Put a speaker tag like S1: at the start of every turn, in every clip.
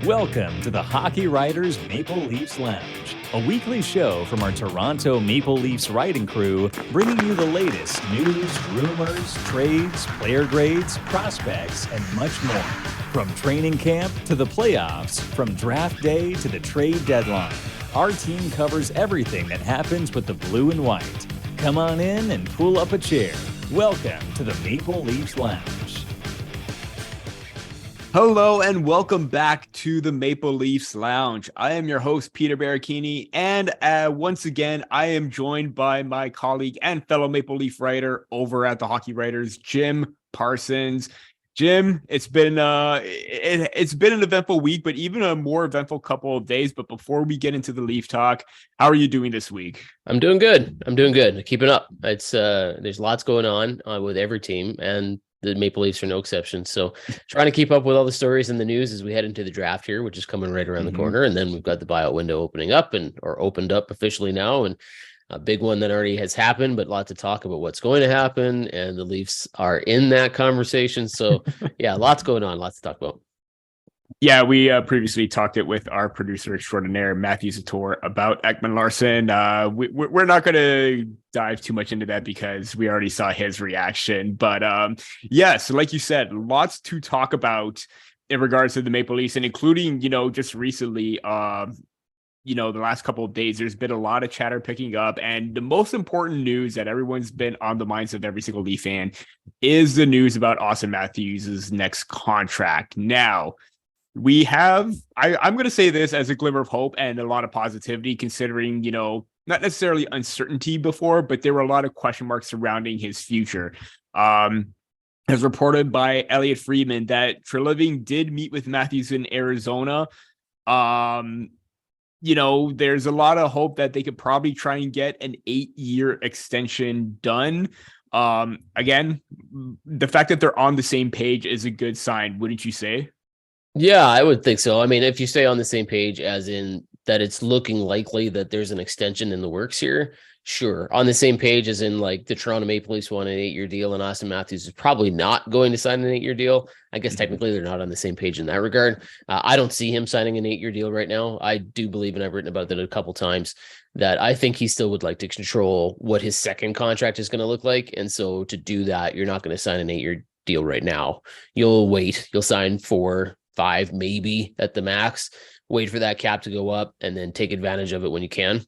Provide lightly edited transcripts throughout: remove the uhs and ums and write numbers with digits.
S1: Welcome to the Hockey Writers Maple Leafs Lounge, a weekly show from our Toronto Maple Leafs writing crew, bringing you the latest news, rumors, trades, player grades, prospects, and much more. From training camp to the playoffs, from draft day to the trade deadline, our team covers everything that happens with the blue and white. Come on in and pull up a chair. Welcome to the Maple Leafs Lounge.
S2: Hello and welcome back to the Maple Leafs Lounge. I am your host, Peter Baracchini, and once again, I am joined by my colleague and fellow Maple Leaf writer over at the Hockey Writers, Jim Parsons. Jim, it's been an eventful week, but even a more eventful couple of days. But before we get into the Leaf talk, how are you doing this week?
S3: I'm doing good. Keeping up. It's there's lots going on with every team, and the Maple Leafs are no exception. So trying to keep up with all the stories and the news as we head into the draft here, which is coming right around the corner. And then we've got the buyout window opening up or opened up officially now. And a big one that already has happened, but lots of talk about what's going to happen. And the Leafs are in that conversation. So yeah, lots going on, lots to talk about.
S2: Yeah, we previously talked it with our producer extraordinaire, Matthew Zator, about Ekman-Larsson. We're not going to dive too much into that because we already saw his reaction. But yes, like you said, lots to talk about in regards to the Maple Leafs, and including, just recently, the last couple of days, there's been a lot of chatter picking up. And the most important news that everyone's been on the minds of every single Leaf fan is the news about Auston Matthews' next contract. Now, we have, I'm going to say this as a glimmer of hope and a lot of positivity, considering, not necessarily uncertainty before, but there were a lot of question marks surrounding his future. As reported by Elliot Friedman, that Treliving did meet with Matthews in Arizona. There's a lot of hope that they could probably try and get an 8-year extension done. Again, the fact that they're on the same page is a good sign, wouldn't you say?
S3: Yeah, I would think so. I mean, if you stay on the same page, as in that it's looking likely that there's an extension in the works here, sure. On the same page as in, like, the Toronto Maple Leafs want an 8-year deal and Auston Matthews is probably not going to sign an 8-year deal. I guess technically they're not on the same page in that regard. I don't see him signing an 8-year deal right now. I do believe, and I've written about that a couple times, that I think he still would like to control what his second contract is going to look like. And so to do that, you're not going to sign an 8-year deal right now. You'll wait. You'll sign 4, 5, maybe at the max, wait for that cap to go up and then take advantage of it when you can.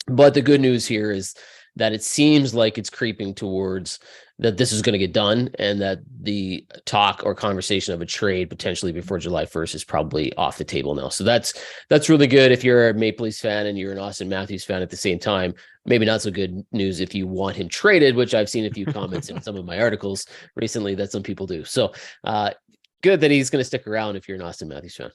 S3: But the good news here is that it seems like it's creeping towards that this is going to get done, and that the talk or conversation of a trade potentially before July 1st is probably off the table now. So that's really good if you're a Maple Leafs fan and you're an Auston Matthews fan at the same time. Maybe not so good news if you want him traded, which I've seen a few comments in some of my articles recently that some people do. So good that he's going to stick around if you're an Auston Matthews fan.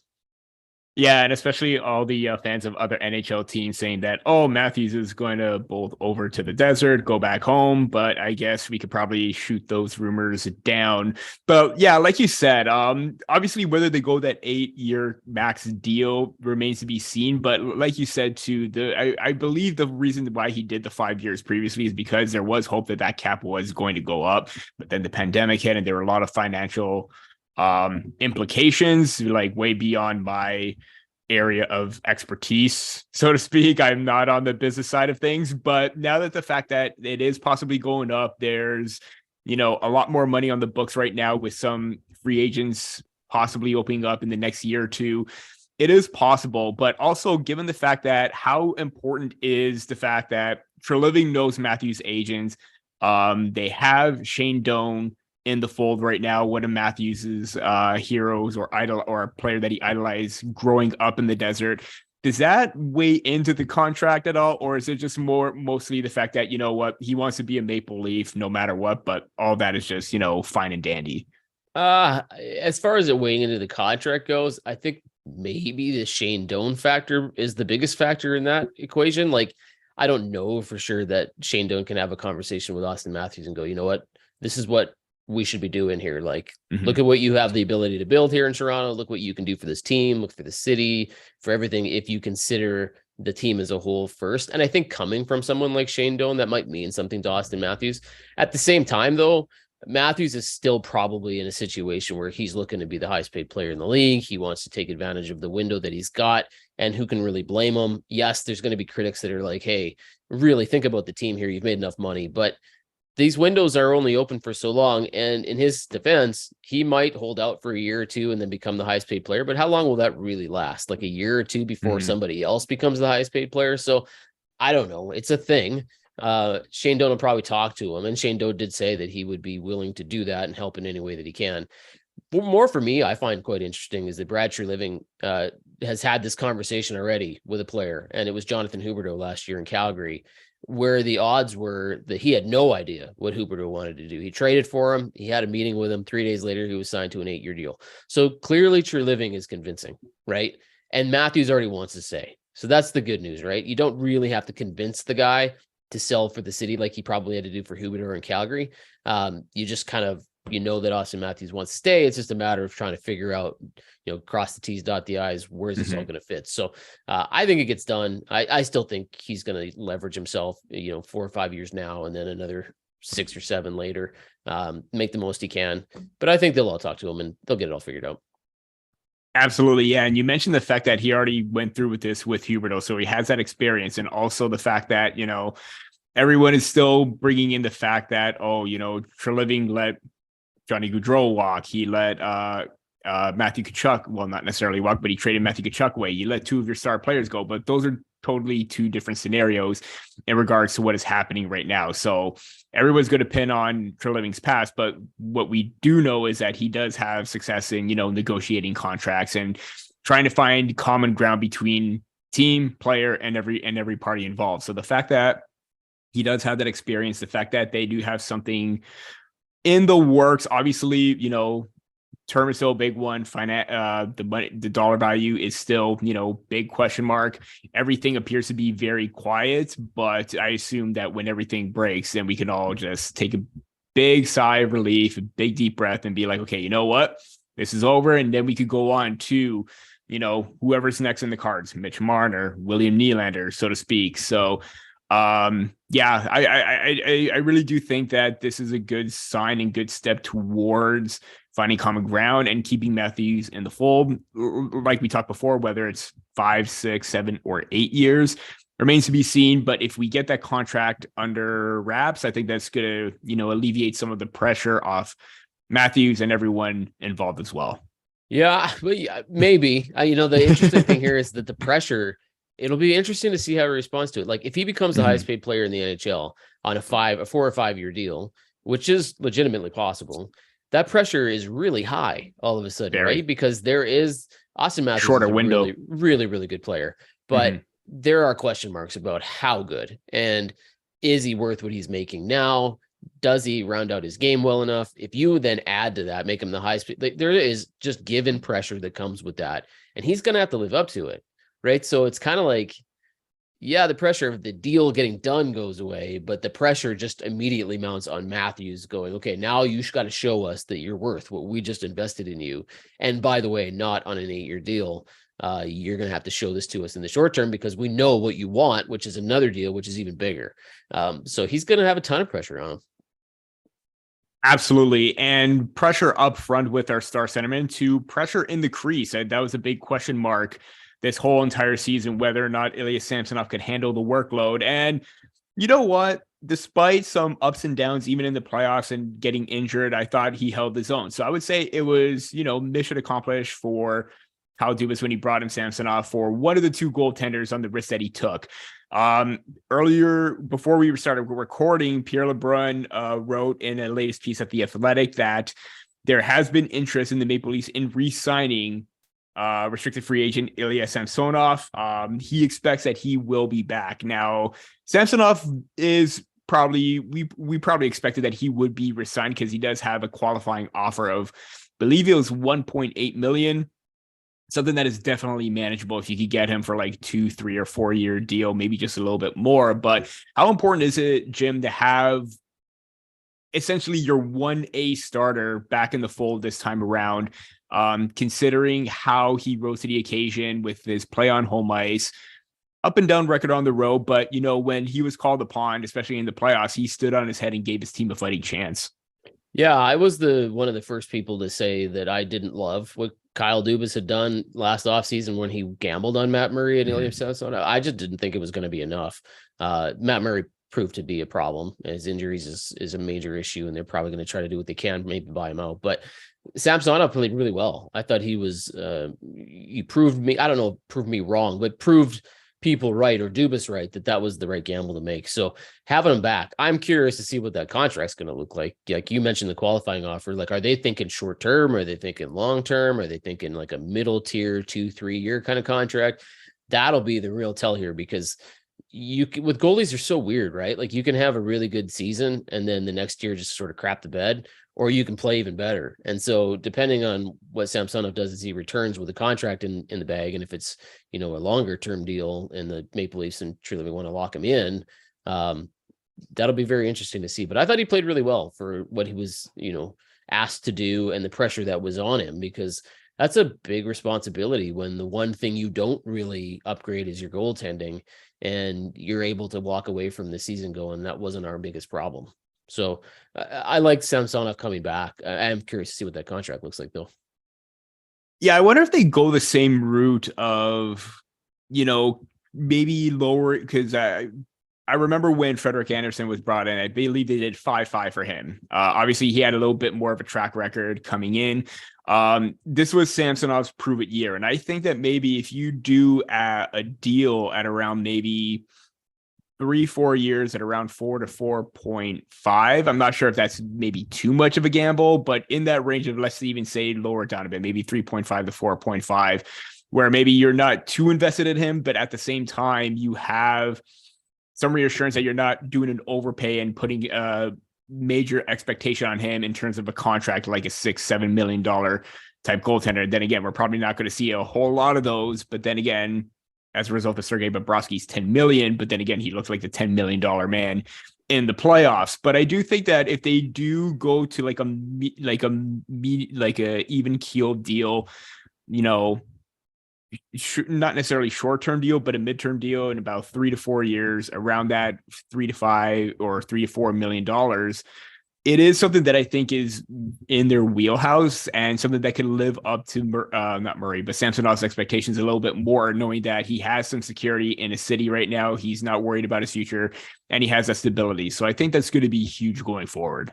S2: Yeah, and especially all the fans of other NHL teams saying that, Matthews is going to bolt over to the desert, go back home. But I guess we could probably shoot those rumors down. But yeah, like you said, obviously whether they go that 8-year max deal remains to be seen. But like you said, too, I believe the reason why he did the 5 years previously is because there was hope that cap was going to go up. But then the pandemic hit and there were a lot of financial implications, like way beyond my area of expertise, so to speak. I'm not on the business side of things, but now that the fact that it is possibly going up, there's a lot more money on the books right now with some free agents possibly opening up in the next year or two. It is possible, but also given the fact that how important is the fact that Treliving knows Matthews' agents, they have Shane Doan in the fold right now, one of Matthews's heroes or a player that he idolized growing up in the desert. Does that weigh into the contract at all, or is it just mostly the fact that, he wants to be a Maple Leaf no matter what, but all that is just, fine and dandy?
S3: As far as it weighing into the contract goes, I think maybe the Shane Doan factor is the biggest factor in that equation. Like, I don't know for sure that Shane Doan can have a conversation with Auston Matthews and go, you know what, this is what we should be doing here. Like, look at what you have the ability to build here in Toronto. Look what you can do for this team, look for the city, for everything, if you consider the team as a whole first. And I think coming from someone like Shane Doan, that might mean something to Auston Matthews. At the same time, though, Matthews is still probably in a situation where he's looking to be the highest paid player in the league. He wants to take advantage of the window that he's got, and who can really blame him? Yes, there's going to be critics that are like, hey, really think about the team here. You've made enough money, but these windows are only open for so long. And in his defense, he might hold out for a year or two and then become the highest paid player. But how long will that really last? Like a year or two before somebody else becomes the highest paid player? So I don't know. It's a thing. Shane Doan will probably talk to him. And Shane Doan did say that he would be willing to do that and help in any way that he can. But more for me, I find quite interesting is that Brad Treliving has had this conversation already with a player. And it was Jonathan Huberdeau last year in Calgary, where the odds were that he had no idea what Huberdeau wanted to do. He traded for him. He had a meeting with him. 3 days later, he was signed to an 8-year deal. So clearly Treliving is convincing, right? And Matthews already wants to say. So that's the good news, right? You don't really have to convince the guy to sell for the city like he probably had to do for Huberdeau in Calgary. You just kind of, that Auston Matthews wants to stay. It's just a matter of trying to figure out, cross the T's, dot the I's, where's this all going to fit? So I think it gets done. I still think he's going to leverage himself, 4 or 5 years now, and then another 6 or 7 later, make the most he can. But I think they'll all talk to him and they'll get it all figured out.
S2: Absolutely. Yeah. And you mentioned the fact that he already went through with this with Huberdeau. So he has that experience. And also the fact that, everyone is still bringing in the fact that, Treliving let Johnny Gaudreau walk. He let Matthew Tkachuk, well, not necessarily walk, but he traded Matthew Tkachuk away. You let 2 of your star players go, but those are totally 2 different scenarios in regards to what is happening right now. So everyone's going to pin on Treliving's past, but what we do know is that he does have success in, negotiating contracts and trying to find common ground between team, player, and every party involved. So the fact that he does have that experience, the fact that they do have something in the works, obviously, term is still a big one. The money, the dollar value is still, big question mark. Everything appears to be very quiet, but I assume that when everything breaks, then we can all just take a big sigh of relief, a big deep breath, and be like, okay, you know what? This is over. And then we could go on to, whoever's next in the cards, Mitch Marner, William Nylander, so to speak. So, I really do think that this is a good sign and good step towards finding common ground and keeping Matthews in the fold. Like we talked before, whether it's 5, 6, 7, or 8 years remains to be seen. But if we get that contract under wraps, I think that's going to, alleviate some of the pressure off Matthews and everyone involved as well.
S3: Yeah, but maybe. The interesting thing here is that the pressure, it'll be interesting to see how he responds to it. Like if he becomes the highest paid player in the NHL on a 4 or 5 year deal, which is legitimately possible, that pressure is really high all of a sudden, right? Because there is Auston Matthews, shorter window, really, really, really good player, but there are question marks about how good and is he worth what he's making now? Does he round out his game well enough? If you then add to that, make him the highest, there is just given pressure that comes with that, and he's going to have to live up to it. Right. So it's kind of like, the pressure of the deal getting done goes away, but the pressure just immediately mounts on Matthews going, okay, now you got to show us that you're worth what we just invested in you. And by the way, not on an 8-year deal. You're going to have to show this to us in the short term because we know what you want, which is another deal, which is even bigger. So he's going to have a ton of pressure on him.
S2: Absolutely. And pressure up front with our star centerman to pressure in the crease. That was a big question mark this whole entire season, whether or not Ilya Samsonov could handle the workload. And you know what? Despite some ups and downs, even in the playoffs and getting injured, I thought he held his own. So I would say it was, mission accomplished for Kyle Dubas when he brought in Samsonov for one of the 2 goaltenders on the risk that he took. Earlier, before we started recording, Pierre LeBrun wrote in a latest piece at The Athletic that there has been interest in the Maple Leafs in re-signing restricted free agent Ilya Samsonov. He expects that he will be back. Now, Samsonov is probably, we probably expected that he would be resigned because he does have a qualifying offer of, I believe it was $1.8 million. Something that is definitely manageable if you could get him for like 2, 3, or 4 year deal, maybe just a little bit more. But how important is it, Jim, to have essentially your 1A starter back in the fold this time around, considering how he rose to the occasion with his play on home ice, up and down record on the road. But, when he was called upon, especially in the playoffs, he stood on his head and gave his team a fighting chance.
S3: Yeah, I was one of the first people to say that I didn't love what Kyle Dubas had done last offseason when he gambled on Matt Murray and Ilya Samsonov. I just didn't think it was going to be enough. Matt Murray proved to be a problem. His injuries is a major issue, and they're probably going to try to do what they can, maybe buy him out. But Samsonov played really well. I thought he was, he proved me, I don't know, proved me wrong, but proved people right, or Dubas right, that was the right gamble to make. So having him back, I'm curious to see what that contract's going to look like. Like you mentioned the qualifying offer, like, are they thinking short term? Are they thinking long term? Are they thinking like a middle tier 2-3 year kind of contract? That'll be the real tell here, because with goalies are so weird, right? Like you can have a really good season and then the next year just sort of crap the bed, or you can play even better. And so depending on what Samsonov does as he returns with a contract in the bag, and if it's, a longer term deal and the Maple Leafs and truly want to lock him in, that'll be very interesting to see. But I thought he played really well for what he was, asked to do, and the pressure that was on him, because that's a big responsibility when the one thing you don't really upgrade is your goaltending, and you're able to walk away from the season going, that wasn't our biggest problem. So I like Samsonov coming back. I am curious to see what that contract looks like, though.
S2: Yeah, I wonder if they go the same route of, maybe lower, because I remember when Frederik Andersen was brought in, I believe they did 5-5 for him. Obviously, he had a little bit more of a track record coming in. This was Samsonov's prove it year. And I think that maybe if you do a deal at around maybe 3-4 years at around 4 to 4.5. I'm not sure if that's maybe too much of a gamble, but in that range of, let's even say, lower it down a bit, maybe 3.5 to 4.5, where maybe you're not too invested in him, but at the same time, you have some reassurance that you're not doing an overpay and putting a major expectation on him in terms of a contract like a $6-7 million type goaltender. Then again, we're probably not going to see a whole lot of those, but then again, as a result of Sergei Bobrovsky's $10 million, but then again, he looks like the $10 million man in the playoffs. But I do think that if they do go to like a even keeled deal, not necessarily short-term deal, but a midterm deal in about 3 to 4 years, around that 3 to 5 or $3 to $4 million, it is something that I think is in their wheelhouse and something that can live up to not Murray, but Samsonov's expectations a little bit more, knowing that he has some security in a city right now. He's not worried about his future, and he has that stability. So I think that's going to be huge going forward.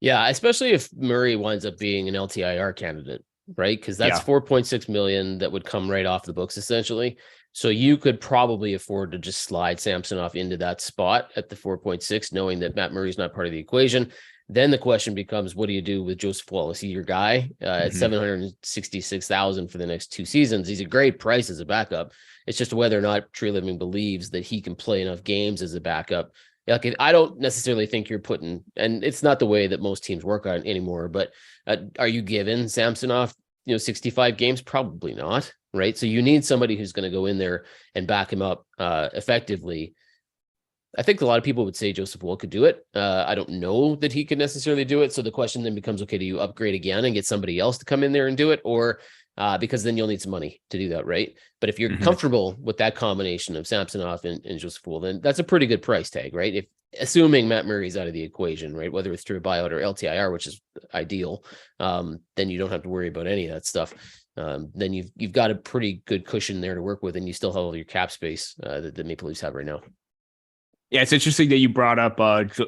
S3: Yeah, especially if Murray winds up being an LTIR candidate, right? Because that's $4.6 million that would come right off the books, essentially. So you could probably afford to just slide Samsonov into that spot at the 4.6, knowing that Matt Murray's not part of the equation. Then the question becomes, what do you do with Joseph Woll? Is he your guy at $766,000 for the next 2 seasons? He's a great price as a backup. It's just whether or not Tree Living believes that he can play enough games as a backup. Like, I don't necessarily think you're putting, and it's not the way that most teams work on anymore, but are you giving Samsonov, 65 games? Probably not, right? So you need somebody who's going to go in there and back him up effectively. I think a lot of people would say Joseph Woll could do it. I don't know that he could necessarily do it. So the question then becomes, okay, do you upgrade again and get somebody else to come in there and do it? Or because then you'll need some money to do that, right? But if you're comfortable with that combination of Samsonov and Joseph Woll, then that's a pretty good price tag, right? If assuming Matt Murray's out of the equation, right? Whether it's through a buyout or LTIR, which is ideal, then you don't have to worry about any of that stuff. Then you've got a pretty good cushion there to work with, and you still have all your cap space that the Maple Leafs have right now.
S2: Yeah, it's interesting that you brought up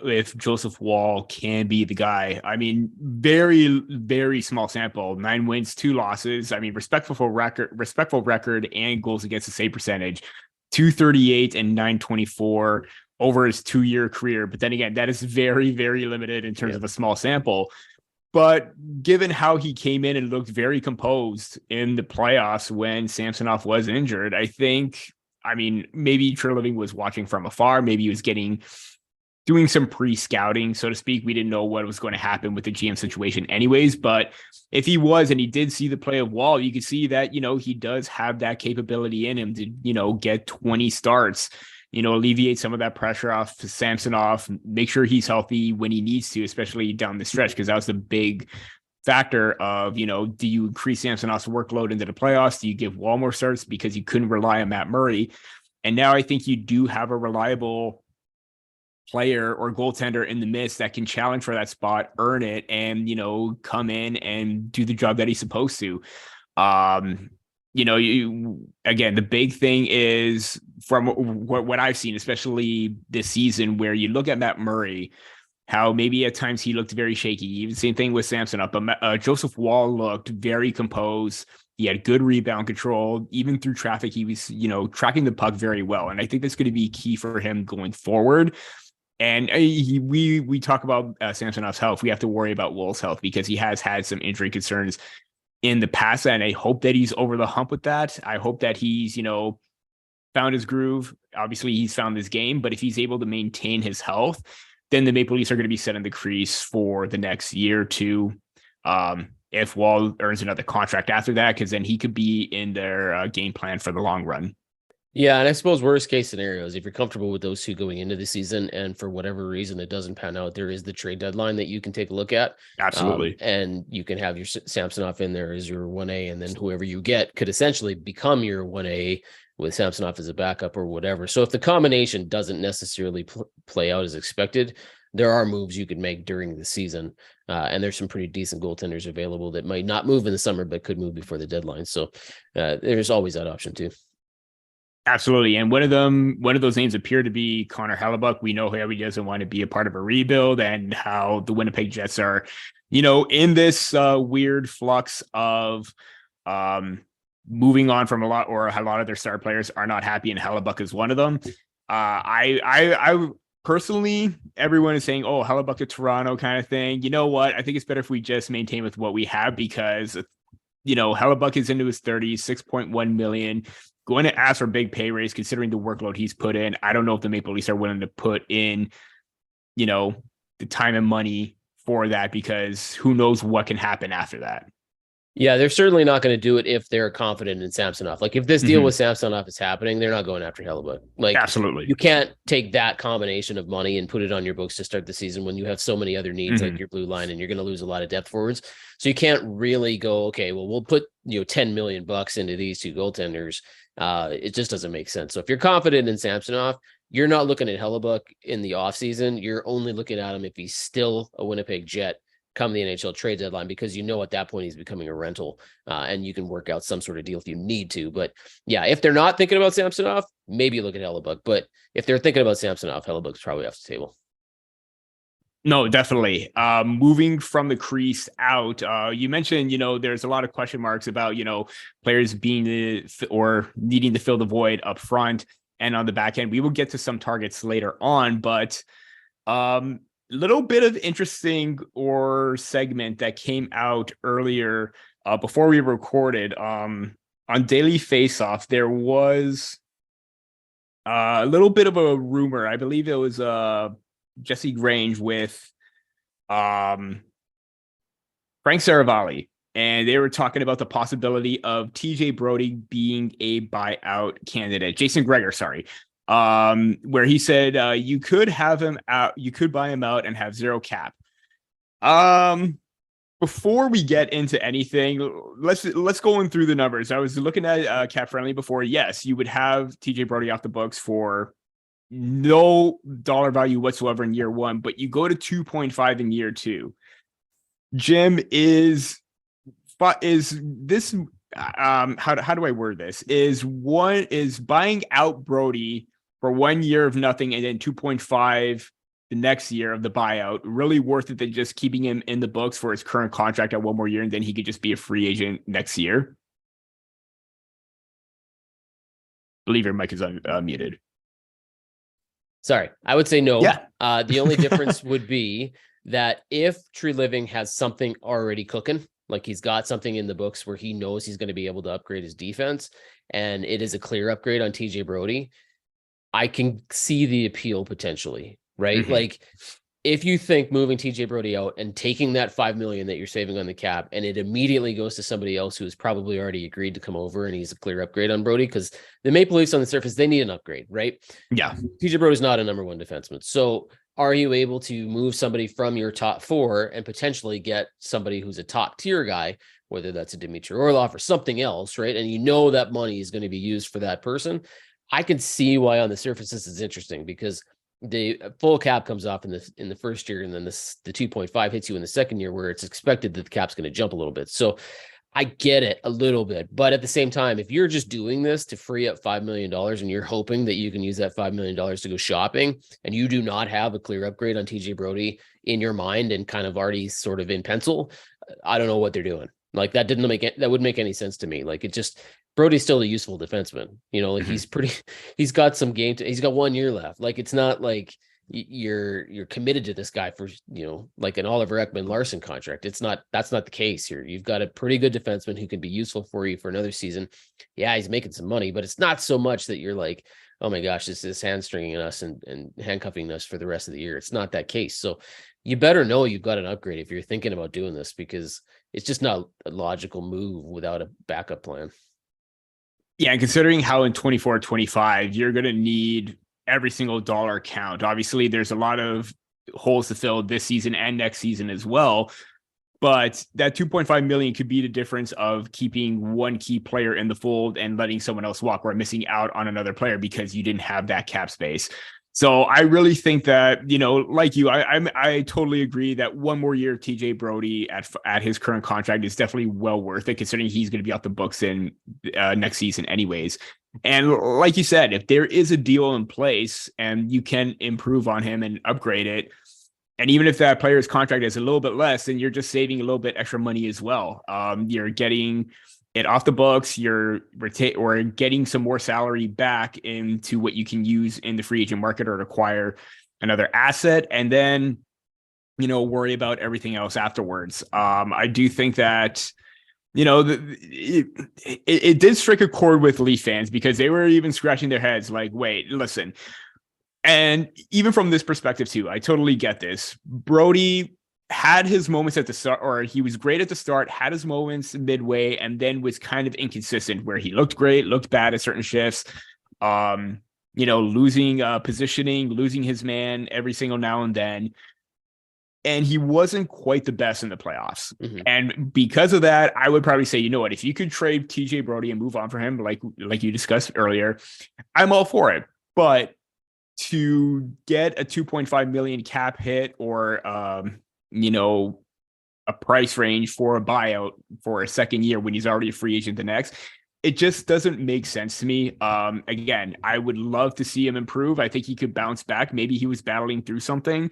S2: if Joseph Woll can be the guy. I mean, very, very small sample, 9 wins, 2 losses. I mean, respectful record and goals against the save percentage, 238 and 924 over his 2-year career. But then again, that is very, very limited in terms of a small sample. But given how he came in and looked very composed in the playoffs when Samsonov was injured, I mean, maybe Tree Living was watching from afar. Maybe he was doing some pre-scouting, so to speak. We didn't know what was going to happen with the GM situation anyways. But if he was, and he did see the play of Woll, you could see that, he does have that capability in him to, get 20 starts, alleviate some of that pressure off Samsonov, make sure he's healthy when he needs to, especially down the stretch, because that was the big factor of, do you increase Samsonov's workload into the playoffs? Do you give Woll more starts because you couldn't rely on Matt Murray? And now I think you do have a reliable player or goaltender in the midst that can challenge for that spot, earn it, and, come in and do the job that he's supposed to. Again, the big thing is from what I've seen, especially this season, where you look at Matt Murray, how maybe at times he looked very shaky. Even same thing with Samsonov, but Joseph Woll looked very composed. He had good rebound control. Even through traffic, he was, tracking the puck very well. And I think that's going to be key for him going forward. And we talk about Samsonov's health. We have to worry about Woll's health because he has had some injury concerns in the past. And I hope that he's over the hump with that. I hope that he's, found his groove. Obviously, he's found his game. But if he's able to maintain his health, then the Maple Leafs are going to be set in the crease for the next year or two. If Woll earns another contract after that, because then he could be in their game plan for the long run.
S3: Yeah, and I suppose worst case scenario is if you're comfortable with those two going into the season and for whatever reason it doesn't pan out, there is the trade deadline that you can take a look at.
S2: Absolutely.
S3: And you can have your Samsonov in there as your 1A, and then whoever you get could essentially become your 1A with Samsonov as a backup or whatever. So if the combination doesn't necessarily play out as expected, there are moves you could make during the season. And there's some pretty decent goaltenders available that might not move in the summer, but could move before the deadline. So there's always that option too.
S2: Absolutely. And one of those names appear to be Connor Hellebuyck. We know how he doesn't want to be a part of a rebuild and how the Winnipeg Jets are, in this weird flux of moving on from a lot of their star players are not happy, and Hellebuyck is one of them. I personally, everyone is saying, oh, Hellebuyck to Toronto kind of thing. You know what? I think it's better if we just maintain with what we have because, Hellebuyck is into his 30s, 6.1 million. Going to ask for a big pay raise considering the workload he's put in. I don't know if the Maple Leafs are willing to put in, the time and money for that because who knows what can happen after that.
S3: Yeah, they're certainly not going to do it if they're confident in Samsonov. Like if this deal with Samsonov is happening, they're not going after Hellebuyck. Like
S2: absolutely,
S3: you can't take that combination of money and put it on your books to start the season when you have so many other needs like your blue line and you're going to lose a lot of depth forwards. So you can't really go, okay, well, we'll put $10 million into these two goaltenders. It just doesn't make sense. So if you're confident in Samsonov, you're not looking at Hellebuyck in the offseason. You're only looking at him if he's still a Winnipeg Jet come the NHL trade deadline, because at that point he's becoming a rental and you can work out some sort of deal if you need to. But yeah, if they're not thinking about Samsonov, maybe look at Hellebuyck. But if they're thinking about Samsonov, Hellebuyck's probably off the table.
S2: No, definitely. Moving from the crease out, you mentioned, there's a lot of question marks about, players being or needing to fill the void up front and on the back end. We will get to some targets later on, but little bit of interesting segment that came out earlier before we recorded on Daily Faceoff. There was a little bit of a rumor. I believe it was Jesse Grange with Frank Saravalli, and they were talking about the possibility of TJ Brodie being a buyout candidate. Jason Gregor, sorry. Where he said you could have him out, you could buy him out and have zero cap. Before we get into anything, let's go in through the numbers. I was looking at Cap Friendly before. Yes, you would have TJ Brodie off the books for no dollar value whatsoever in year one, but you go to 2.5 in year two. Jim, is this how do I word this? Is buying out Brodie for 1 year of nothing and then 2.5 the next year of the buyout really worth it than just keeping him in the books for his current contract at one more year and then he could just be a free agent next year? I believe your mic is muted.
S3: Sorry, I would say no.
S2: Yeah.
S3: The only difference would be that if Tree Living has something already cooking, like he's got something in the books where he knows he's going to be able to upgrade his defense, and it is a clear upgrade on TJ Brodie, I can see the appeal potentially, right? Like if you think moving TJ Brodie out and taking that $5 million that you're saving on the cap, and it immediately goes to somebody else who has probably already agreed to come over and he's a clear upgrade on Brodie, because the Maple Leafs on the surface, they need an upgrade, right?
S2: Yeah.
S3: TJ Brodie is not a number one defenseman. So are you able to move somebody from your top four and potentially get somebody who's a top tier guy, whether that's a Dmitry Orlov or something else, right? And that money is going to be used for that person. I can see why on the surface this is interesting, because the full cap comes off in the first year, and then the 2.5 hits you in the second year, where it's expected that the cap's going to jump a little bit. So I get it a little bit, but at the same time, if you're just doing this to free up $5 million and you're hoping that you can use that $5 million to go shopping, and you do not have a clear upgrade on TJ Brodie in your mind and kind of already sort of in pencil, I don't know what they're doing. Like that wouldn't make any sense to me. Like it just, Brodie's still a useful defenseman, like he's got some he's got 1 year left. Like it's not like you're committed to this guy for, like an Oliver Ekman-Larsson contract. That's not the case here. You've got a pretty good defenseman who can be useful for you for another season. Yeah, he's making some money, but it's not so much that you're like, oh my gosh, this is hamstringing us and handcuffing us for the rest of the year. It's not that case. So you better know you've got an upgrade if you're thinking about doing this, because it's just not a logical move without a backup plan.
S2: Yeah, and considering how in 24-25, you're going to need every single dollar count. Obviously, there's a lot of holes to fill this season and next season as well. But that 2.5 million could be the difference of keeping one key player in the fold and letting someone else walk, or missing out on another player because you didn't have that cap space. So I really think that, like you, I totally agree that one more year of TJ Brodie at his current contract is definitely well worth it, considering he's going to be out the books in next season anyways. And like you said, if there is a deal in place and you can improve on him and upgrade it, and even if that player's contract is a little bit less, then you're just saving a little bit extra money as well. You're getting it off the books, or getting some more salary back into what you can use in the free agent market or to acquire another asset, and then, worry about everything else afterwards. I do think that, it did strike a chord with Leaf fans, because they were even scratching their heads like, wait, listen. And even from this perspective too, I totally get this. Brodie had his moments at the start, or he was great at the start, had his moments midway, and then was kind of inconsistent, where he looked great, looked bad at certain shifts, losing positioning, losing his man every single now and then. And he wasn't quite the best in the playoffs. Mm-hmm. And because of that, I would probably say, if you could trade TJ Brodie and move on for him, like you discussed earlier, I'm all for it. But to get a 2.5 million cap hit, or a price range for a buyout for a second year when he's already a free agent the next, it just doesn't make sense to me. Again, I would love to see him improve. I think he could bounce back. Maybe he was battling through something,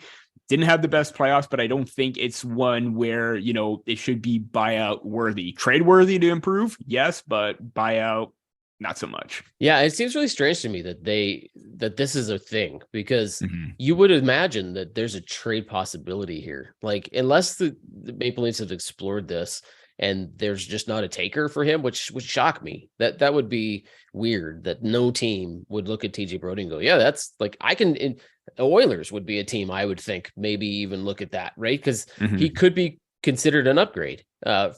S2: didn't have the best playoffs, but I don't think it's one where, it should be buyout worthy. Trade worthy to improve, yes, but buyout, not so much. Yeah,
S3: it seems really strange to me that this is a thing, because you would imagine that there's a trade possibility here. Like, unless the Maple Leafs have explored this and there's just not a taker for him, which would shock me. That would be weird, that no team would look at TJ Brodie and go, yeah, that's like, Oilers would be a team I would think maybe even look at that, right? Because he could be considered an upgrade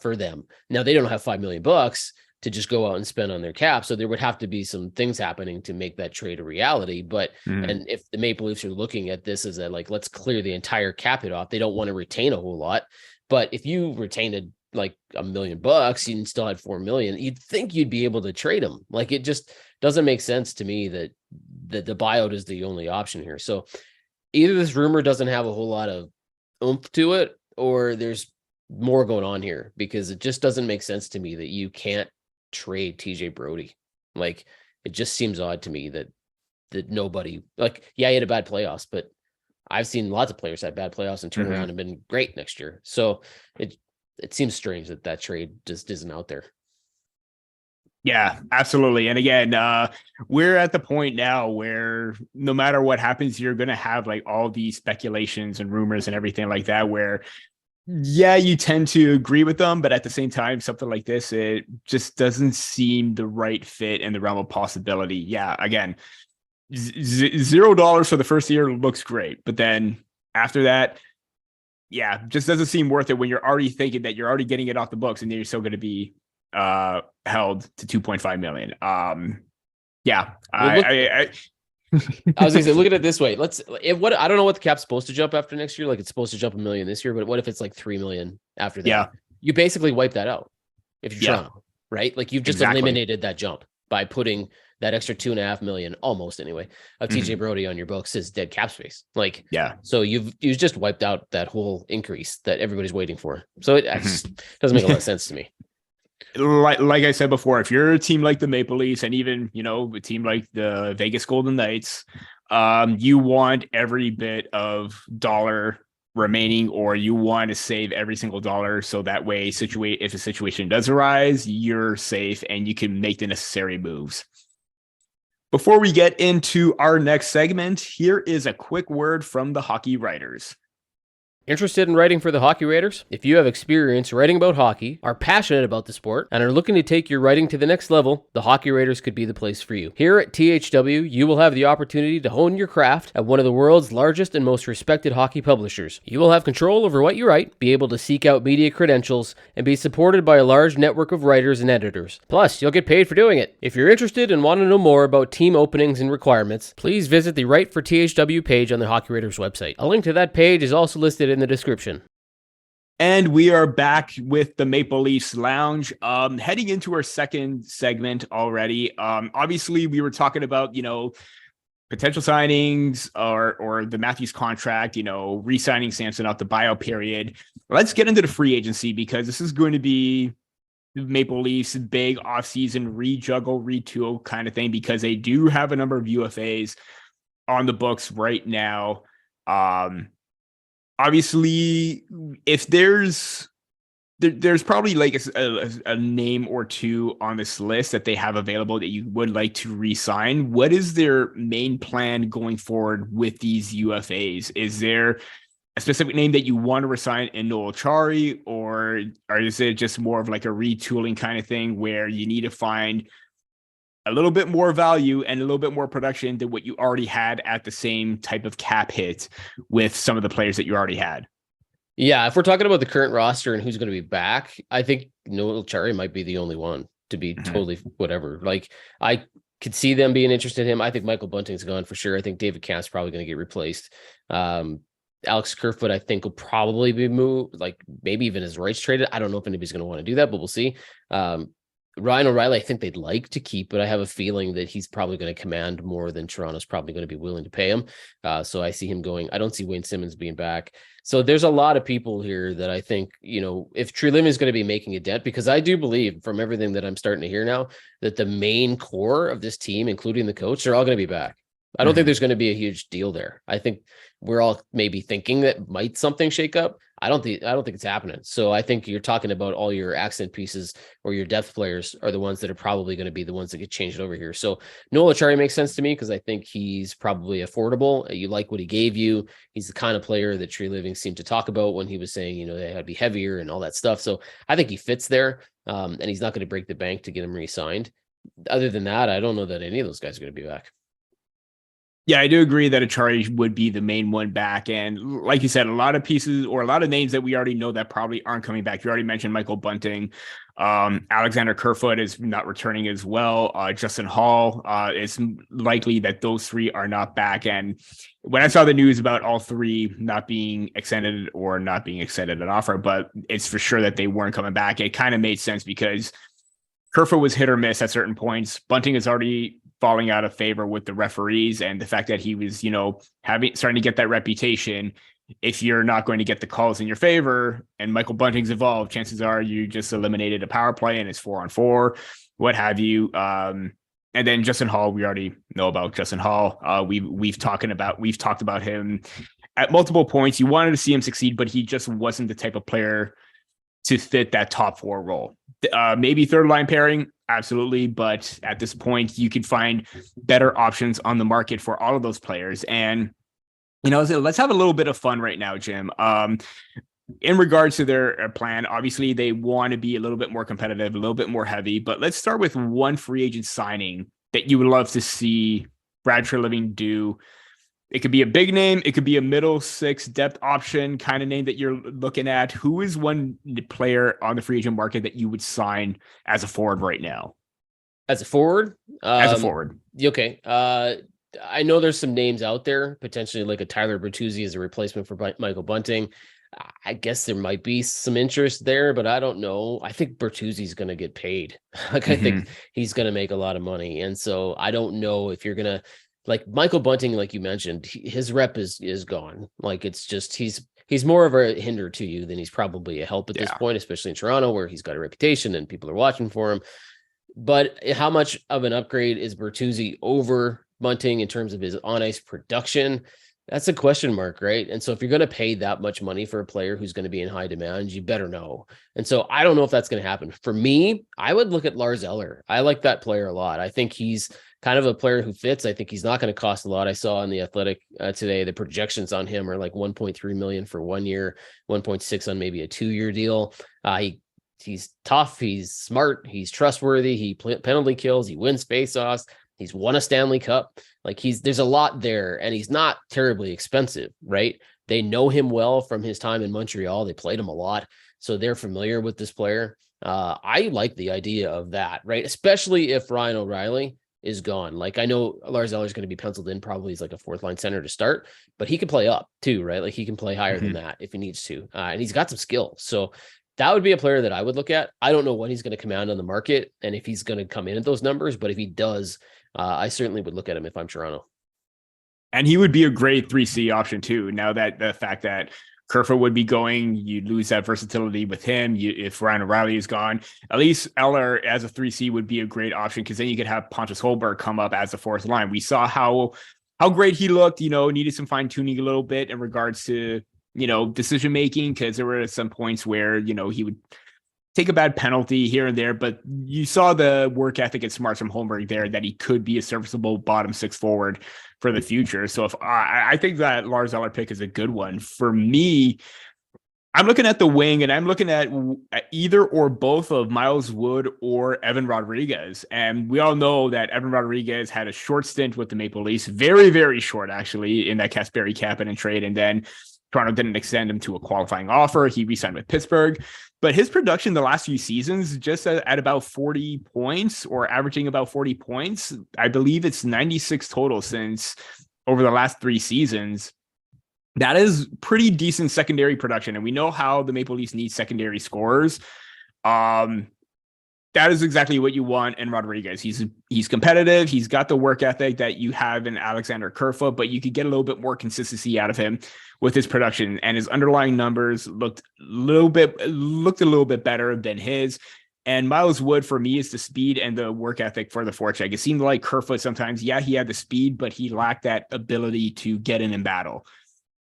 S3: for them. Now, they don't have $5 million to just go out and spend on their cap. So there would have to be some things happening to make that trade a reality. But, and if the Maple Leafs are looking at this as let's clear the entire cap hit off, they don't want to retain a whole lot. But if you retained $1 million, you still had $4 million, you'd think you'd be able to trade them. Like, it just doesn't make sense to me that the buyout is the only option here. So either this rumor doesn't have a whole lot of oomph to it, or there's more going on here, because it just doesn't make sense to me that you can't trade TJ Brodie. Like, it just seems odd to me that nobody, he had a bad playoffs, but I've seen lots of players have bad playoffs and turn around and been great next year. So it seems strange that trade just isn't out there.
S2: Yeah, absolutely. And again, we're at the point now where no matter what happens, you're going to have all these speculations and rumors and everything like that, where you tend to agree with them, but at the same time, something like this, it just doesn't seem the right fit in the realm of possibility. Yeah, again, $0 for the first year looks great, but then after that, just doesn't seem worth it when you're already thinking that you're already getting it off the books, and then you're still going to be held to 2.5 million.
S3: I was gonna say, look at it this way. I don't know what the cap's supposed to jump after next year. It's supposed to jump $1 million this year, but what if it's $3 million after that? Yeah. You basically wipe that out if you're Toronto, right? You've just eliminated that jump. by putting that extra $2.5 million, almost anyway, of TJ Brodie on your books as dead cap space. Like,
S2: yeah.
S3: So you've just wiped out that whole increase that everybody's waiting for. So it just doesn't make a lot of sense to me.
S2: Like I said before, if you're a team like the Maple Leafs and even, a team like the Vegas Golden Knights, you want every bit of dollar remaining, or you want to save every single dollar. So that way, if a situation does arise, you're safe and you can make the necessary moves. Before we get into our next segment, here is a quick word from the Hockey Writers.
S3: Interested in writing for the Hockey Writers? If you have experience writing about hockey, are passionate about the sport, and are looking to take your writing to the next level, the Hockey Writers could be the place for you. Here at THW, you will have the opportunity to hone your craft at one of the world's largest and most respected hockey publishers. You will have control over what you write, be able to seek out media credentials, and be supported by a large network of writers and editors. Plus, you'll get paid for doing it. If you're interested and want to know more about team openings and requirements, please visit the Write for THW page on the Hockey Writers website. A link to that page is also listed in the description.
S2: And we are back with the Maple Leafs Lounge, heading into our second segment already. Obviously, we were talking about, potential signings or the Matthews contract, re-signing Samsonov, the buyout period. Let's get into the free agency, because this is going to be the Maple Leafs' big offseason rejuggle, retool kind of thing, because they do have a number of UFAs on the books right now. Obviously, if there's probably like a name or two on this list that they have available that you would like to re-sign. What is their main plan going forward with these UFAs? Is there a specific name that you want to resign in Noel Acciari, or is it just more of like a retooling kind of thing where you need to find a little bit more value and a little bit more production than what you already had at the same type of cap hit with some of the players that you already had?
S3: Yeah, if we're talking about the current roster and who's going to be back, I think Noel Acciari might be the only one to be totally whatever. Like, I could see them being interested in him. I think Michael Bunting's gone for sure. I think David Kamp's probably going to get replaced. Alex Kerfoot, I think, will probably be moved, like maybe even his rights traded. I don't know if anybody's going to want to do that, but we'll see. Ryan O'Reilly, I think they'd like to keep, but I have a feeling that he's probably going to command more than Toronto's probably going to be willing to pay him. So I see him going. I don't see Wayne Simmons being back. So there's a lot of people here that I think, if Treliving is going to be making a dent, because I do believe from everything that I'm starting to hear now that the main core of this team, including the coach, they're all going to be back. I don't think there's going to be a huge deal there. I think we're all maybe thinking that might something shake up. I don't think it's happening. So I think you're talking about all your accent pieces or your depth players are the ones that are probably going to be the ones that get changed over here. So Noel Acciari makes sense to me because I think he's probably affordable. You like what he gave you. He's the kind of player that Treliving seemed to talk about when he was saying, they had to be heavier and all that stuff. So I think he fits there, and he's not going to break the bank to get him re-signed. Other than that, I don't know that any of those guys are going to be back.
S2: Yeah, I do agree that Acciari would be the main one back. And like you said, a lot of pieces or a lot of names that we already know that probably aren't coming back. You already mentioned Michael Bunting. Alexander Kerfoot is not returning as well. Justin Hall, it's likely that those three are not back. And when I saw the news about all three not being extended or not being extended an offer, but it's for sure that they weren't coming back, it kind of made sense because Kerfoot was hit or miss at certain points. Bunting is already falling out of favor with the referees, and the fact that he was, starting to get that reputation. If you're not going to get the calls in your favor and Michael Bunting's involved, chances are you just eliminated a power play and it's 4-on-4, what have you. And then Justin Hall, we already know about Justin Hall. We've talked about him at multiple points. You wanted to see him succeed, but he just wasn't the type of player to fit that top four role. Maybe third line pairing, absolutely. But at this point, you can find better options on the market for all of those players. And, so let's have a little bit of fun right now, Jim. In regards to their plan, obviously they want to be a little bit more competitive, a little bit more heavy, but let's start with one free agent signing that you would love to see Brad Treliving do. It could be a big name. It could be a middle six depth option kind of name that you're looking at. Who is one player on the free agent market that you would sign as a forward right now?
S3: As a forward? Okay. I know there's some names out there, potentially like a Tyler Bertuzzi as a replacement for Michael Bunting. I guess there might be some interest there, but I don't know. I think Bertuzzi's going to get paid. Like, I think he's going to make a lot of money. And so I don't know if you're going to, like Michael Bunting, like you mentioned, his rep is gone. Like, it's just, he's more of a hinder to you than he's probably a help at this point, especially in Toronto, where he's got a reputation and people are watching for him. But how much of an upgrade is Bertuzzi over Bunting in terms of his on-ice production? That's a question mark, right? And so if you're going to pay that much money for a player who's going to be in high demand, you better know. And so I don't know if that's going to happen. For me, I would look at Lars Eller. I like that player a lot. I think he's kind of a player who fits. I think he's not going to cost a lot. I saw on the Athletic today, the projections on him are like 1.3 million for 1 year, 1.6 on maybe a 2-year deal. He's tough. He's smart. He's trustworthy. He penalty kills. He wins faceoffs. He's won a Stanley Cup. Like, there's a lot there, and he's not terribly expensive, right? They know him well from his time in Montreal. They played him a lot, so they're familiar with this player. I like the idea of that, right? Especially if Ryan O'Reilly is gone. Like, I know Lars Eller is going to be penciled in probably as like a 4th line center to start, but he can play up too, right? Like, he can play higher than that if he needs to, and he's got some skill. So that would be a player that I would look at. I don't know what he's going to command on the market and if he's going to come in at those numbers, but if he does, I certainly would look at him if I'm Toronto.
S2: And he would be a great 3C option too. Now that the fact that Kerfoot would be going, you lose that versatility with him. If Ryan O'Reilly is gone, at least Eller as a 3C would be a great option, because then you could have Pontus Holberg come up as the 4th line. We saw how great he looked, needed some fine tuning a little bit in regards to, decision making, because there were some points where, he would take a bad penalty here and there, but you saw the work ethic and smarts from Holmberg there, that he could be a serviceable bottom 6 forward for the future. So if I think that Lars Eller pick is a good one for me. I'm looking at the wing, and I'm looking at either or both of Miles Wood or Evan Rodriguez. And we all know that Evan Rodriguez had a short stint with the Maple Leafs, very, very short actually, in that Kasperi Kapanen trade. And then Toronto didn't extend him to a qualifying offer. He re-signed with Pittsburgh. But his production the last few seasons, just at about 40 points or averaging about 40 points, I believe it's 96 total since over the last 3 seasons. That is pretty decent secondary production. And we know how the Maple Leafs need secondary scorers. That is exactly what you want in Rodriguez. He's competitive. He's got the work ethic that you have in Alexander Kerfoot, but you could get a little bit more consistency out of him with his production, and his underlying numbers looked a little bit better than his. And Miles Wood, for me, is the speed and the work ethic for the forecheck. It seemed like Kerfoot sometimes, he had the speed, but he lacked that ability to get in battle.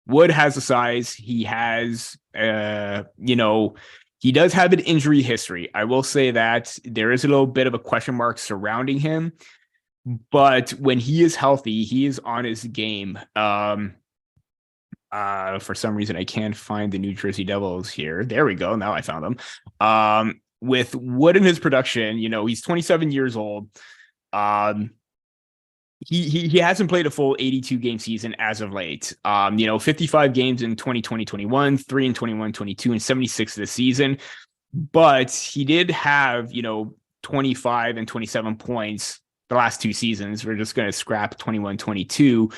S2: Wood has the size. He has, he does have an injury history. I will say that there is a little bit of a question mark surrounding him, but when he is healthy, he is on his game. For some reason, I can't find the New Jersey Devils here. There we go. Now I found them. With Wood in his production, he's 27 years old. He hasn't played a full 82 game season as of late. 55 games in 2020-21, 3 in 21-22, and 76 this season. But he did have, 25 and 27 points the last 2 seasons. We're just going to scrap 21-22.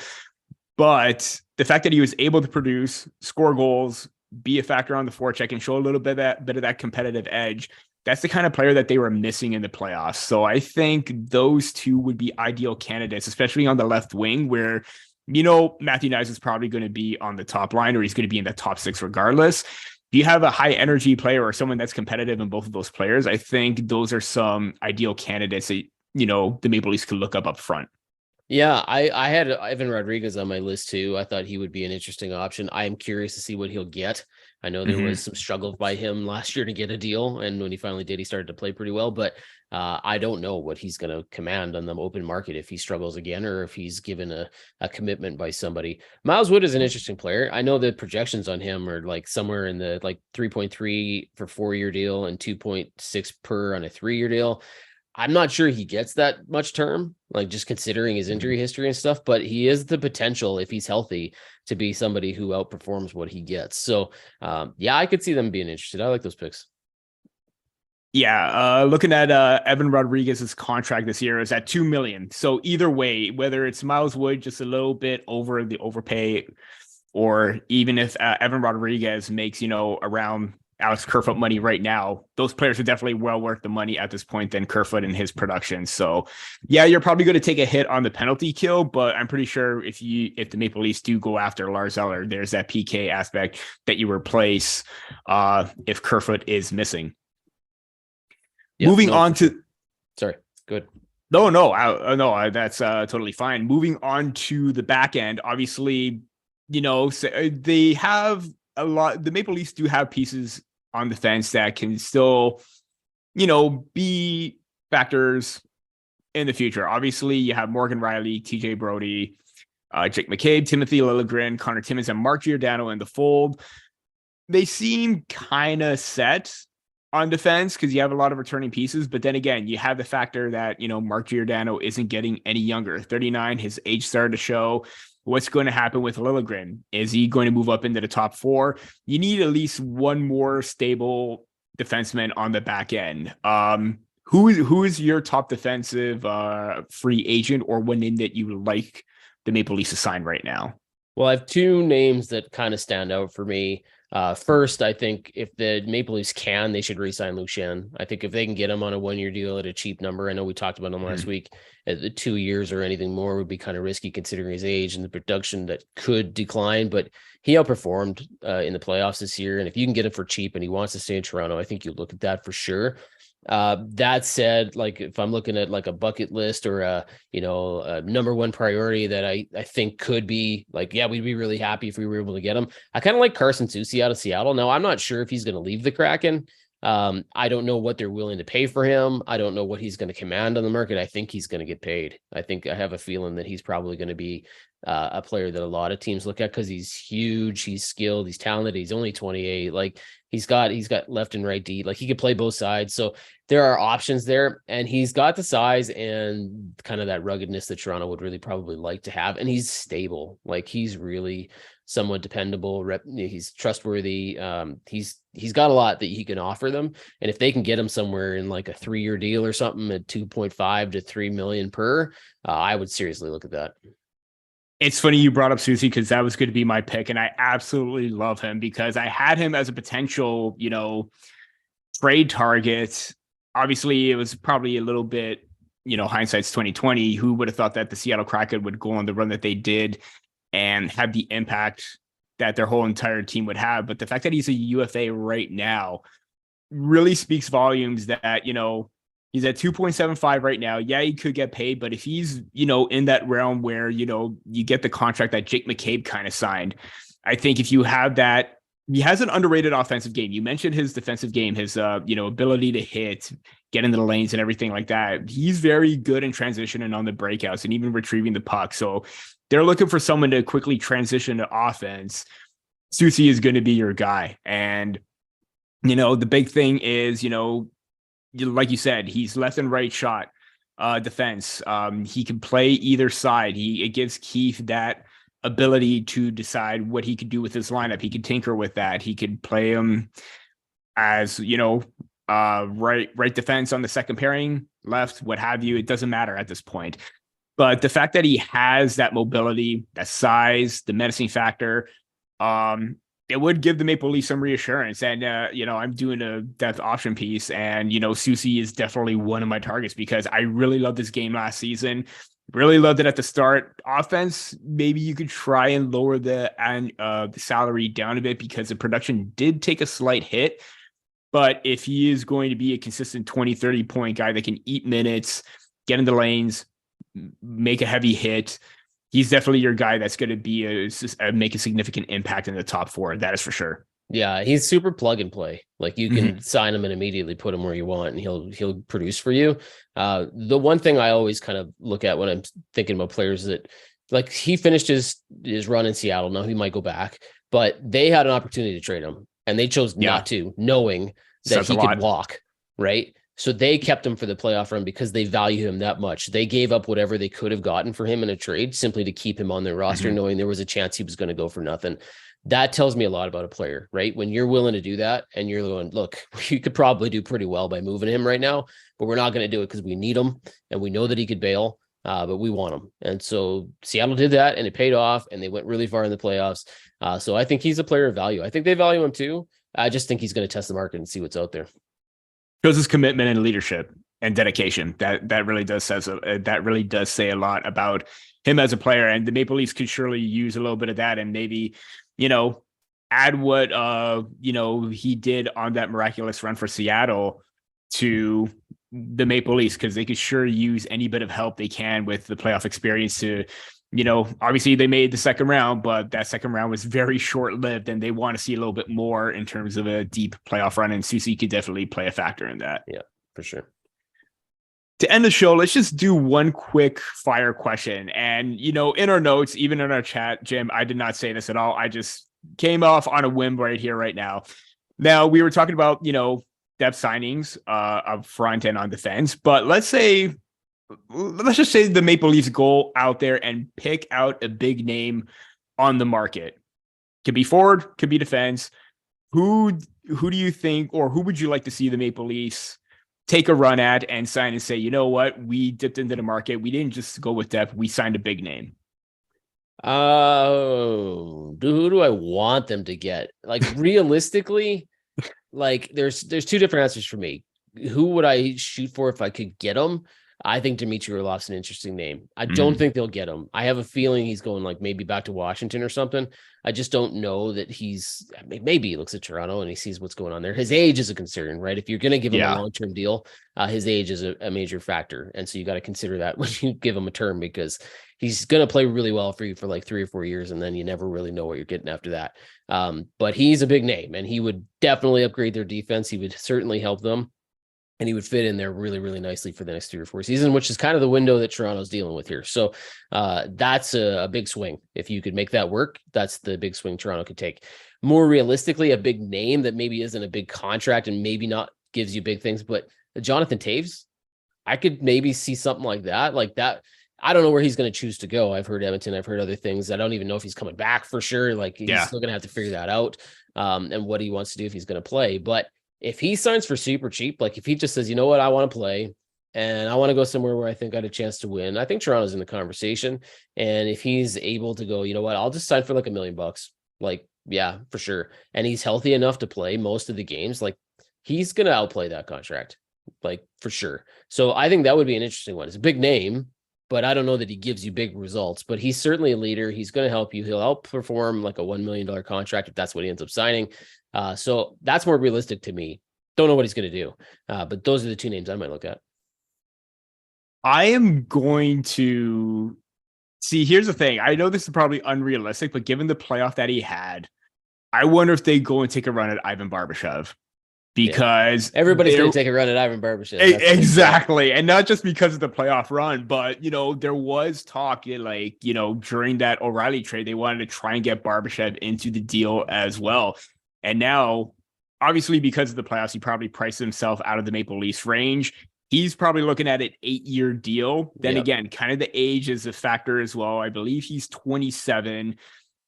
S2: But the fact that he was able to produce, score goals, be a factor on the forecheck, and show a little bit of that competitive edge, that's the kind of player that they were missing in the playoffs. So I think those two would be ideal candidates, especially on the left wing, where, Matthew Knies is probably going to be on the top line, or he's going to be in the top 6 regardless. If you have a high energy player or someone that's competitive in both of those players, I think those are some ideal candidates that, the Maple Leafs could look up front.
S3: Yeah, I had Evan Rodriguez on my list too. I thought he would be an interesting option. I am curious to see what he'll get. I know there was some struggle by him last year to get a deal, and when he finally did, he started to play pretty well. But I don't know what he's going to command on the open market if he struggles again, or if he's given a commitment by somebody. Miles Wood is an interesting player. I know the projections on him are like somewhere in the 3.3 for 4-year deal and 2.6 per on a 3-year deal. I'm not sure he gets that much term, like just considering his injury history and stuff, but he is the potential, if he's healthy, to be somebody who outperforms what he gets. So I could see them being interested. I like those picks.
S2: Yeah. Looking at Evan Rodriguez's contract this year is at $2 million. So either way, whether it's Miles Wood just a little bit over the overpay, or even if Evan Rodriguez makes, around Alex Kerfoot money right now, those players are definitely well worth the money at this point than Kerfoot and his production. So yeah, you're probably going to take a hit on the penalty kill, but I'm pretty sure if the Maple Leafs do go after Lars Eller, there's that PK aspect that you replace if Kerfoot is missing.
S3: Yep,
S2: Moving on to...
S3: Sure. Sorry, good.
S2: No, that's totally fine. Moving on to the back end, obviously, they have a lot. The Maple Leafs do have pieces on defense that can still, be factors in the future. Obviously, you have Morgan Rielly, TJ Brodie, Jake McCabe, Timothy Liljegren, Connor Timmins, and Mark Giordano in the fold. They seem kind of set on defense because you have a lot of returning pieces, but then again, you have the factor that, Mark Giordano isn't getting any younger. 39, his age started to show. What's going to happen with Liljegren? Is he going to move up into the top 4? You need at least one more stable defenseman on the back end. Who is your top defensive free agent or one name that you like the Maple Leafs to sign right now?
S3: Well, I have two names that kind of stand out for me. First, I think if the Maple Leafs can, they should re-sign Luke Schenn. I think if they can get him on a 1-year deal at a cheap number, I know we talked about him last week, at the 2 years or anything more would be kind of risky considering his age and the production that could decline, but he outperformed in the playoffs this year. And if you can get him for cheap and he wants to stay in Toronto, I think you look at that for sure. That said, like if I'm looking at like a bucket list or a number one priority that I think could be like, yeah, we'd be really happy if we were able to get him. I kind of like Carson Soucy out of Seattle. Now I'm not sure if he's going to leave the Kraken. I don't know what they're willing to pay for him. I don't know what he's going to command on the market. I think he's going to get paid. I have a feeling that he's probably going to be a player that a lot of teams look at because he's huge, he's skilled, he's talented, he's only 28. Like he's got left and right D, like he could play both sides. So there are options there, and he's got the size and kind of that ruggedness that Toronto would really probably like to have. And he's stable. Like he's really somewhat dependable. He's trustworthy. He's got a lot that he can offer them. And if they can get him somewhere in like a 3-year deal or something at 2.5 to 3 million per, I would seriously look at that.
S2: It's funny you brought up Soucy because that was going to be my pick, and I absolutely love him because I had him as a potential, trade target. Obviously, it was probably a little bit, hindsight's 2020. Who would have thought that the Seattle Kraken would go on the run that they did and have the impact that their whole entire team would have? But the fact that he's a UFA right now really speaks volumes that, he's at 2.75 right now. Yeah, he could get paid, but if he's, in that realm where, you get the contract that Jake McCabe kind of signed, I think if you have that, he has an underrated offensive game. You mentioned his defensive game, his, ability to hit, get into the lanes and everything like that. He's very good in transition and on the breakouts and even retrieving the puck. So they're looking for someone to quickly transition to offense. Soucy is going to be your guy. And, the big thing is, like you said, he's left and right shot defense. He can play either side. It gives Keith that ability to decide what he could do with his lineup. He could tinker with that. He could play him as, right defense on the second pairing, left, what have you. It doesn't matter at this point. But the fact that he has that mobility, that size, the menacing factor, it would give the Maple Leafs some reassurance. And, I'm doing a depth option piece, and, Soucy is definitely one of my targets because I really loved this game last season. Really loved it at the start. Offense, maybe you could try and lower the salary down a bit because the production did take a slight hit. But if he is going to be a consistent 20, 30 point guy that can eat minutes, get in the lanes, make a heavy hit, he's definitely your guy that's going to be make a significant impact in the top 4. That is for sure.
S3: Yeah, he's super plug and play. Like you can sign him and immediately put him where you want, and he'll produce for you. The one thing I always kind of look at when I'm thinking about players that, like, he finished his run in Seattle. Now he might go back, but they had an opportunity to trade him, and they chose not to, knowing that he could walk, right? So they kept him for the playoff run because they value him that much. They gave up whatever they could have gotten for him in a trade simply to keep him on their roster, knowing there was a chance he was going to go for nothing. That tells me a lot about a player, right? When you're willing to do that and you're going, look, you could probably do pretty well by moving him right now, but we're not going to do it because we need him and we know that he could bail. but we want him. And so Seattle did that, and it paid off, and they went really far in the playoffs. So I think he's a player of value. I think they value him too. I just think he's going to test the market and see what's out there.
S2: Shows his commitment and leadership and dedication. That really does say a lot about him as a player. And the Maple Leafs could surely use a little bit of that, and maybe, add what he did on that miraculous run for Seattle to the Maple Leafs, because they could sure use any bit of help they can with the playoff experience to, obviously they made the second round, but that second round was very short-lived, and they want to see a little bit more in terms of a deep playoff run, and Susie could definitely play a factor in that.
S3: Yeah, for sure.
S2: To end the show, let's just do one quick fire question. And, in our notes, even in our chat, Jim, I did not say this at all. I just came off on a whim right here, right now. Now, we were talking about, depth signings up front and on defense, but let's just say the Maple Leafs go out there and pick out a big name on the market. Could be forward, could be defense. Who do you think, or who would you like to see the Maple Leafs take a run at and sign and say, you know what, we dipped into the market. We didn't just go with depth. We signed a big name.
S3: Who do I want them to get? Like, realistically, like there's two different answers for me. Who would I shoot for if I could get them? I think Dmitry Orlov's an interesting name. I don't think they'll get him. I have a feeling he's going like maybe back to Washington or something. I just don't know that maybe he looks at Toronto and he sees what's going on there. His age is a concern, right? If you're going to give him a long-term deal, his age is a major factor. And so you got to consider that when you give him a term, because he's going to play really well for you for like 3 or 4 years. And then you never really know what you're getting after that. But he's a big name, and he would definitely upgrade their defense. He would certainly help them. And he would fit in there really, really nicely for the next 3 or 4 seasons, which is kind of the window that Toronto's dealing with here. So that's a big swing. If you could make that work, that's the big swing Toronto could take. More realistically, a big name that maybe isn't a big contract and maybe not gives you big things, but Jonathan Taves, I could maybe see something like that. I don't know where he's going to choose to go. I've heard Edmonton. I've heard other things. I don't even know if he's coming back for sure. Like, he's still going to have to figure that out and what he wants to do if he's going to play. But if he signs for super cheap, like if he just says, you know what, I want to play and I want to go somewhere where I think I had a chance to win, I think Toronto's in the conversation. And if he's able to go, you know what, I'll just sign for like $1 million. Like, yeah, for sure. And he's healthy enough to play most of the games. Like, he's going to outplay that contract, like, for sure. So I think that would be an interesting one. It's a big name, but I don't know that he gives you big results, but he's certainly a leader. He's going to help you. He'll outperform like a $1 million contract if that's what he ends up signing. So that's more realistic to me. Don't know what he's going to do. But those are the two names I might look at.
S2: I am going to see. Here's the thing. I know this is probably unrealistic, but given the playoff that he had, I wonder if they go and take a run at Ivan Barbashev, because
S3: everybody's going to take a run at Ivan Barbashev.
S2: Exactly. And not just because of the playoff run, but, there was talk during that O'Reilly trade, they wanted to try and get Barbashev into the deal as well. And now, obviously, because of the playoffs, he probably priced himself out of the Maple Leafs range. He's probably looking at an 8-year deal. Then again, kind of the age is a factor as well. I believe he's 27,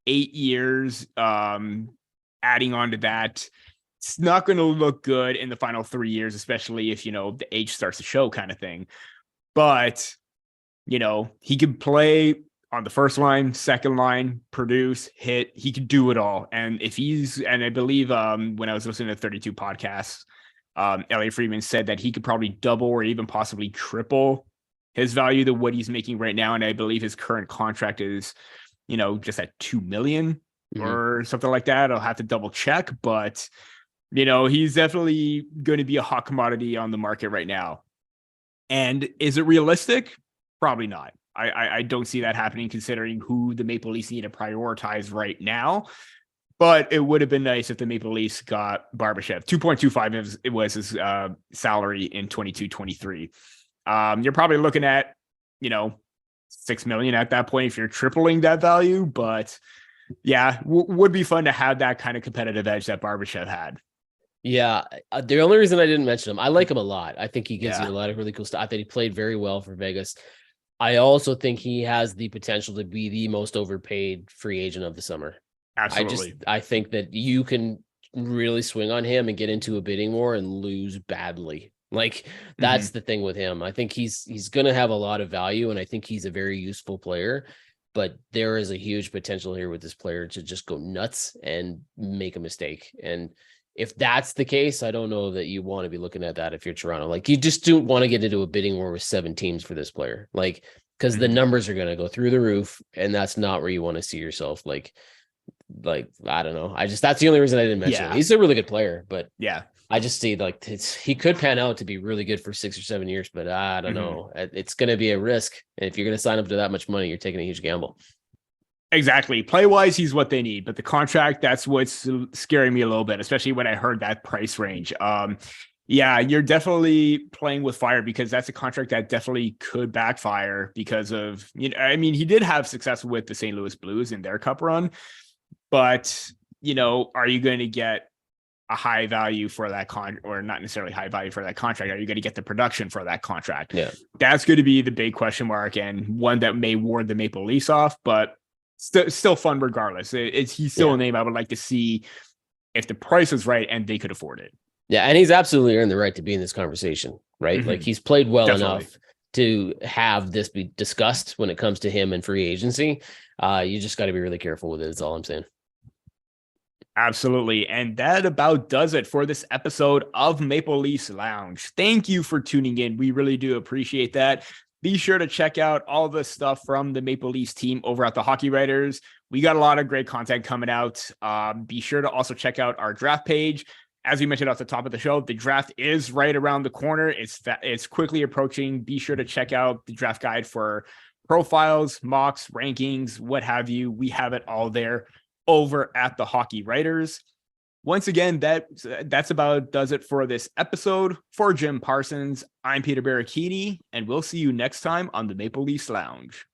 S2: 8 years, adding on to that. It's not going to look good in the final 3 years, especially if, the age starts to show kind of thing. But, he could play on the first line, second line, produce, hit. He could do it all. And and I believe when I was listening to 32 podcasts, Elliot Friedman said that he could probably double or even possibly triple his value to what he's making right now. And I believe his current contract is, just at $2 million or something like that. I'll have to double check, but he's definitely going to be a hot commodity on the market right now. And is it realistic? Probably not. I don't see that happening, considering who the Maple Leafs need to prioritize right now. But it would have been nice if the Maple Leafs got Barbashev. 2.25 was his salary in 22-23. You're probably looking at, $6 million at that point if you're tripling that value. But yeah, would be fun to have that kind of competitive edge that Barbashev had.
S3: Yeah, the only reason I didn't mention him, I like him a lot. I think he gives you a lot of really cool stuff. I think he played very well for Vegas. I also think he has the potential to be the most overpaid free agent of the summer.
S2: Absolutely.
S3: I think that you can really swing on him and get into a bidding war and lose badly. Like that's the thing with him. I think he's going to have a lot of value, and I think he's a very useful player. But there is a huge potential here with this player to just go nuts and make a mistake. And if that's the case, I don't know that you want to be looking at that if you're Toronto. Like, you just don't want to get into a bidding war with 7 teams for this player. Like, because the numbers are going to go through the roof, and that's not where you want to see yourself. Like, I don't know. That's the only reason I didn't mention him. He's a really good player, but I just see like he could pan out to be really good for 6 or 7 years, but I don't know. It's going to be a risk. And if you're going to sign up to that much money, you're taking a huge gamble.
S2: Exactly. Play wise, he's what they need, but the contract, that's what's scaring me a little bit, especially when I heard that price range. You're definitely playing with fire, because that's a contract that definitely could backfire because of, he did have success with the St. Louis Blues in their cup run, but are you going to get a high value for that or not necessarily high value for that contract? Are you going to get the production for that contract?
S3: Yeah,
S2: that's going to be the big question mark, and one that may ward the Maple Leafs off, but still fun regardless. He's still a name I would like to see if the price is right and they could afford it.
S3: Yeah, and he's absolutely earned the right to be in this conversation, right? Like, he's played well enough to have this be discussed when it comes to him and free agency. You just got to be really careful with it. That's all I'm saying.
S2: Absolutely. And that about does it for this episode of Maple Leafs Lounge. Thank you for tuning in. We really do appreciate that. Be sure to check out all the stuff from the Maple Leafs team over at the Hockey Writers. We got a lot of great content coming out. Be sure to also check out our draft page. As we mentioned at the top of the show, the draft is right around the corner. It's quickly approaching. Be sure to check out the draft guide for profiles, mocks, rankings, what have you. We have it all there over at the Hockey Writers. Once again, that's about does it for this episode. For Jim Parsons, I'm Peter Baracchini, and we'll see you next time on the Maple Leafs Lounge.